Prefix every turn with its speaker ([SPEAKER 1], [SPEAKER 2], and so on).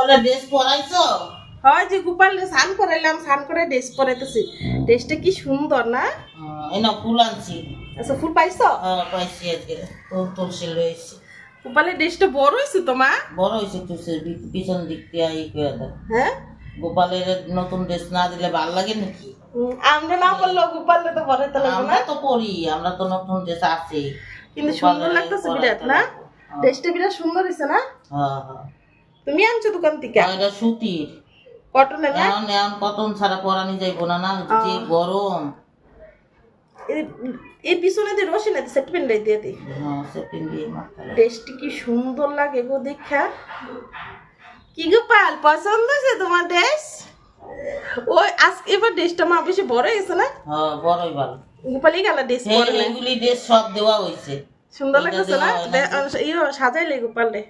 [SPEAKER 1] ওরা ড্রেস পরাইছো?
[SPEAKER 2] হয় যে গোপাল স্নান করাইলাম, স্নান করে ড্রেস পরাইতেছি। ড্রেসটা কি সুন্দর না?
[SPEAKER 1] এই না ফুল আনছি।
[SPEAKER 2] আচ্ছা, ফুল পাইছো?
[SPEAKER 1] পাইছি আজকে। ফুল তুলসী লইছি।
[SPEAKER 2] গোপালের ড্রেসটা বড় হয়েছে তো মা?
[SPEAKER 1] বড় হয়েছে তুলসীর পিছন দিক দিয়ে করে দাও।
[SPEAKER 2] হ্যাঁ,
[SPEAKER 1] গোপালের নতুন ড্রেস না দিলে ভালো লাগে নাকি?
[SPEAKER 2] আমরা না পড়লেও গোপালকে তো পরাইতে লাগবে
[SPEAKER 1] আমরা
[SPEAKER 2] না?
[SPEAKER 1] তো পরি, আমরা তো নতুন ড্রেস আছে।
[SPEAKER 2] কিন্তু সুন্দর লাগতেছে বিরাট না? ড্রেসটা বিরাট সুন্দর হয়েছে না?
[SPEAKER 1] হ্যাঁ।
[SPEAKER 2] তুমি আনছো দোকান থেকে?
[SPEAKER 1] এটা সুতির।
[SPEAKER 2] কটনের না?
[SPEAKER 1] এখন কটন ছাড়া পরানি যাইবো না, না যে গরম।
[SPEAKER 2] এই পিছনে দিয়ে রসি না সেট পেন দিয়ে দিই। ড্রেসটি কি সুন্দর লাগে গো দেখা। কি গোপাল পছন্দ হয়েছে তোমার ড্রেস? ওই আজকে এবার ড্রেসটা মা বেশি বড় হয়েছে না?
[SPEAKER 1] হ্যাঁ, বড়ই ভালো।
[SPEAKER 2] গোপালই গেল ড্রেস পরে না?
[SPEAKER 1] এইগুলি ড্রেস সব দেওয়া হয়েছে।
[SPEAKER 2] সুন্দর লাগতেছে না? সাজাইলে গোপাল রে।